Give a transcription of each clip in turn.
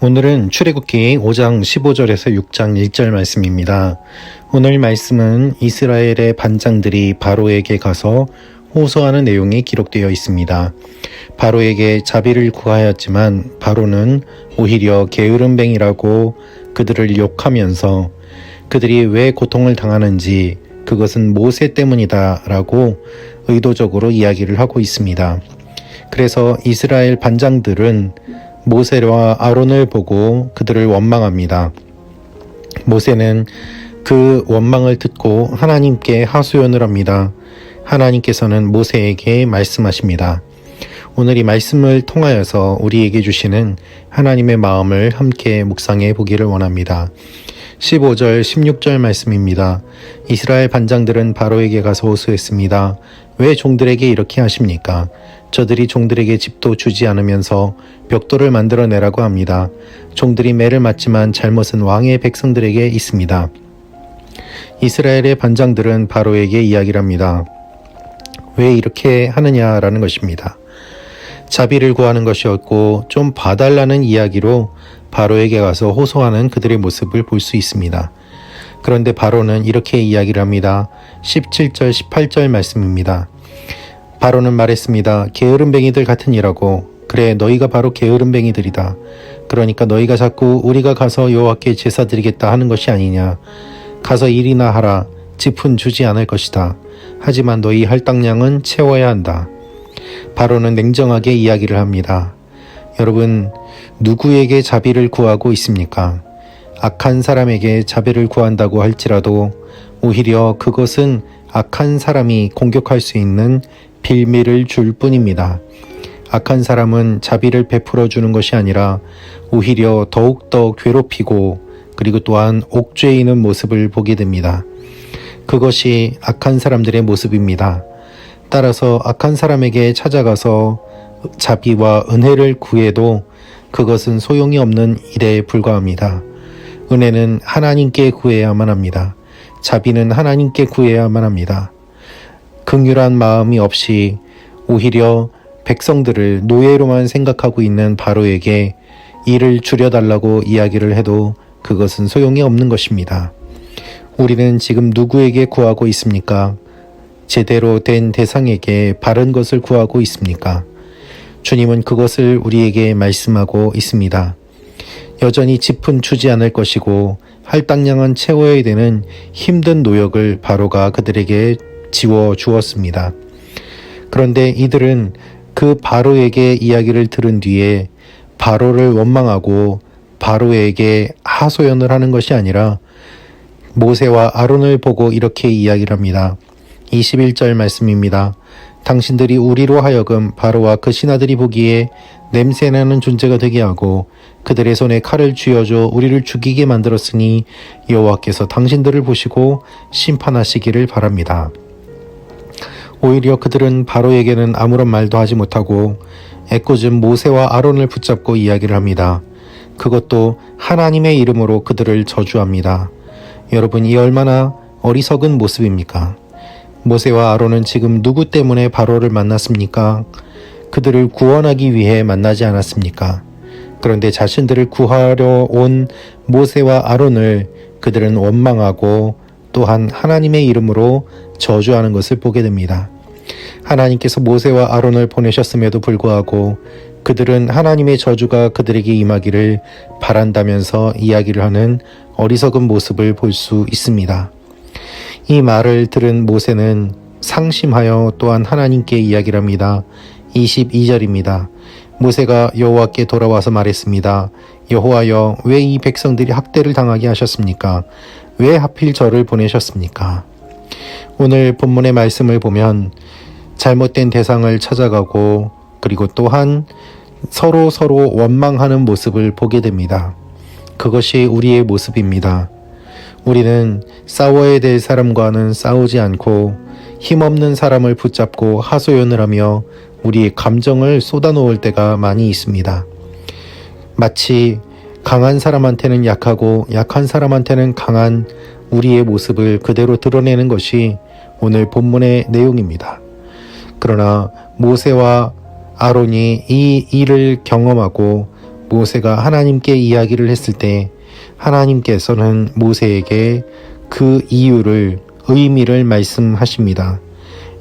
오늘은 출애굽기 5장 15절에서 6장 1절 말씀입니다. 오늘 말씀은 이스라엘의 반장들이 바로에게 가서 호소하는 내용이 기록되어 있습니다. 바로에게 자비를 구하였지만 바로는 오히려 게으름뱅이라고 그들을 욕하면서 그들이 왜 고통을 당하는지 그것은 모세 때문이다 라고 의도적으로 이야기를 하고 있습니다. 그래서 이스라엘 반장들은 모세와 아론을 보고 그들을 원망합니다. 모세는 그 원망을 듣고 하나님께 하소연을 합니다. 하나님께서는 모세에게 말씀하십니다. 오늘 이 말씀을 통하여서 우리에게 주시는 하나님의 마음을 함께 묵상해 보기를 원합니다. 15절, 16절 말씀입니다. 이스라엘 반장들은 바로에게 가서 호소했습니다. 왜 종들에게 이렇게 하십니까? 저들이 종들에게 집도 주지 않으면서 벽돌을 만들어내라고 합니다. 종들이 매를 맞지만 잘못은 왕의 백성들에게 있습니다. 이스라엘의 반장들은 바로에게 이야기를 합니다. 왜 이렇게 하느냐라는 것입니다. 자비를 구하는 것이었고 좀 봐달라는 이야기로 바로에게 가서 호소하는 그들의 모습을 볼 수 있습니다. 그런데 바로는 이렇게 이야기를 합니다. 17절, 18절 말씀입니다. 바로는 말했습니다. 게으름뱅이들 같으니라고. 그래, 너희가 바로 게으름뱅이들이다. 그러니까 너희가 자꾸 우리가 가서 여호와께 제사 드리겠다 하는 것이 아니냐. 가서 일이나 하라. 짚은 주지 않을 것이다. 하지만 너희 할당량은 채워야 한다. 바로는 냉정하게 이야기를 합니다. 여러분, 누구에게 자비를 구하고 있습니까? 악한 사람에게 자비를 구한다고 할지라도 오히려 그것은 악한 사람이 공격할 수 있는 빌미를 줄 뿐입니다. 악한 사람은 자비를 베풀어 주는 것이 아니라 오히려 더욱더 괴롭히고 그리고 또한 옥죄이는 모습을 보게 됩니다. 그것이 악한 사람들의 모습입니다. 따라서 악한 사람에게 찾아가서 자비와 은혜를 구해도 그것은 소용이 없는 일에 불과합니다. 은혜는 하나님께 구해야만 합니다. 자비는 하나님께 구해야만 합니다. 긍휼한 마음이 없이 오히려 백성들을 노예로만 생각하고 있는 바로에게 일을 줄여달라고 이야기를 해도 그것은 소용이 없는 것입니다. 우리는 지금 누구에게 구하고 있습니까? 제대로 된 대상에게 바른 것을 구하고 있습니까? 주님은 그것을 우리에게 말씀하고 있습니다. 여전히 짚은 주지 않을 것이고 할당량은 채워야 되는 힘든 노역을 바로가 그들에게 지워 주었습니다. 그런데 이들은 그 바로에게 이야기를 들은 뒤에 바로를 원망하고 바로에게 하소연을 하는 것이 아니라 모세와 아론을 보고 이렇게 이야기를 합니다. 21절 말씀입니다. 당신들이 우리로 하여금 바로와 그 신하들이 보기에 냄새나는 존재가 되게 하고 그들의 손에 칼을 쥐어줘 우리를 죽이게 만들었으니 여호와께서 당신들을 보시고 심판하시기를 바랍니다. 오히려 그들은 바로에게는 아무런 말도 하지 못하고 애꿎은 모세와 아론을 붙잡고 이야기를 합니다. 그것도 하나님의 이름으로 그들을 저주합니다. 여러분, 이 얼마나 어리석은 모습입니까? 모세와 아론은 지금 누구 때문에 바로를 만났습니까? 그들을 구원하기 위해 만나지 않았습니까? 그런데 자신들을 구하러 온 모세와 아론을 그들은 원망하고 또한 하나님의 이름으로 저주하는 것을 보게 됩니다. 하나님께서 모세와 아론을 보내셨음에도 불구하고 그들은 하나님의 저주가 그들에게 임하기를 바란다면서 이야기를 하는 어리석은 모습을 볼 수 있습니다. 이 말을 들은 모세는 상심하여 또한 하나님께 이야기를 합니다. 22절입니다. 모세가 여호와께 돌아와서 말했습니다. 여호와여, 왜 이 백성들이 학대를 당하게 하셨습니까? 왜 하필 저를 보내셨습니까? 오늘 본문의 말씀을 보면 잘못된 대상을 찾아가고 그리고 또한 서로 원망하는 모습을 보게 됩니다. 그것이 우리의 모습입니다. 우리는 싸워야 될 사람과는 싸우지 않고 힘없는 사람을 붙잡고 하소연을 하며 우리의 감정을 쏟아놓을 때가 많이 있습니다. 마치 강한 사람한테는 약하고 약한 사람한테는 강한 우리의 모습을 그대로 드러내는 것이 오늘 본문의 내용입니다. 그러나 모세와 아론이 이 일을 경험하고 모세가 하나님께 이야기를 했을 때 하나님께서는 모세에게 그 이유를, 의미를 말씀하십니다.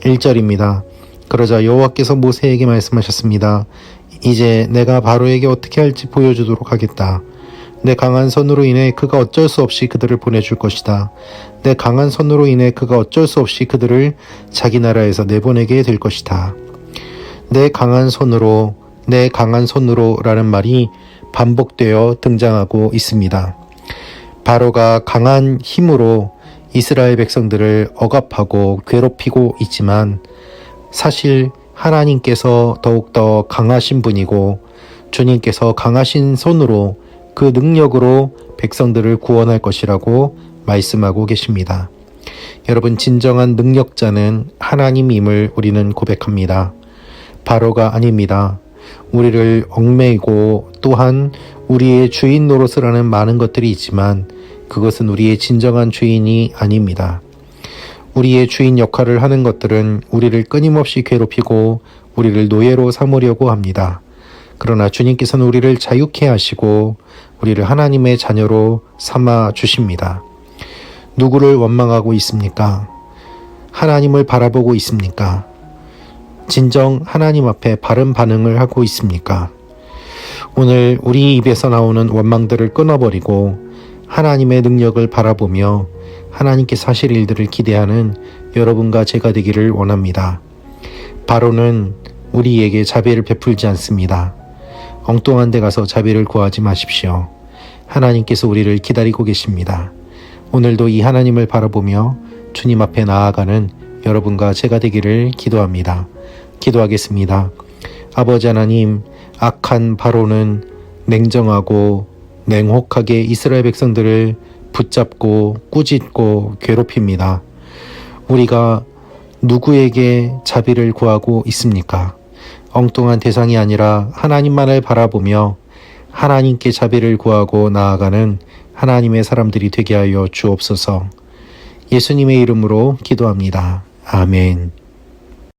1절입니다. 그러자 여호와께서 모세에게 말씀하셨습니다. 이제 내가 바로에게 어떻게 할지 보여주도록 하겠다. 내 강한 손으로 인해 그가 어쩔 수 없이 그들을 보내줄 것이다. 내 강한 손으로 인해 그가 어쩔 수 없이 그들을 자기 나라에서 내보내게 될 것이다. 내 강한 손으로 라는 말이 반복되어 등장하고 있습니다. 바로가 강한 힘으로 이스라엘 백성들을 억압하고 괴롭히고 있지만 사실 하나님께서 더욱더 강하신 분이고 주님께서 강하신 손으로 그 능력으로 백성들을 구원할 것이라고 말씀하고 계십니다. 여러분, 진정한 능력자는 하나님임을 우리는 고백합니다. 바로가 아닙니다. 우리를 얽매이고 또한 우리의 주인 노릇을 하는 많은 것들이 있지만 그것은 우리의 진정한 주인이 아닙니다. 우리의 주인 역할을 하는 것들은 우리를 끊임없이 괴롭히고 우리를 노예로 삼으려고 합니다. 그러나 주님께서는 우리를 자유케 하시고 우리를 하나님의 자녀로 삼아 주십니다. 누구를 원망하고 있습니까? 하나님을 바라보고 있습니까? 진정 하나님 앞에 바른 반응을 하고 있습니까? 오늘 우리 입에서 나오는 원망들을 끊어버리고 하나님의 능력을 바라보며 하나님께서 하실 일들을 기대하는 여러분과 제가 되기를 원합니다. 바로는 우리에게 자비를 베풀지 않습니다. 엉뚱한 데 가서 자비를 구하지 마십시오. 하나님께서 우리를 기다리고 계십니다. 오늘도 이 하나님을 바라보며 주님 앞에 나아가는 여러분과 제가 되기를 기도합니다. 기도하겠습니다. 아버지 하나님, 악한 바로는 냉정하고 냉혹하게 이스라엘 백성들을 붙잡고 꾸짖고 괴롭힙니다. 우리가 누구에게 자비를 구하고 있습니까? 엉뚱한 대상이 아니라 하나님만을 바라보며 하나님께 자비를 구하고 나아가는 하나님의 사람들이 되게 하여 주옵소서. 예수님의 이름으로 기도합니다. 아멘.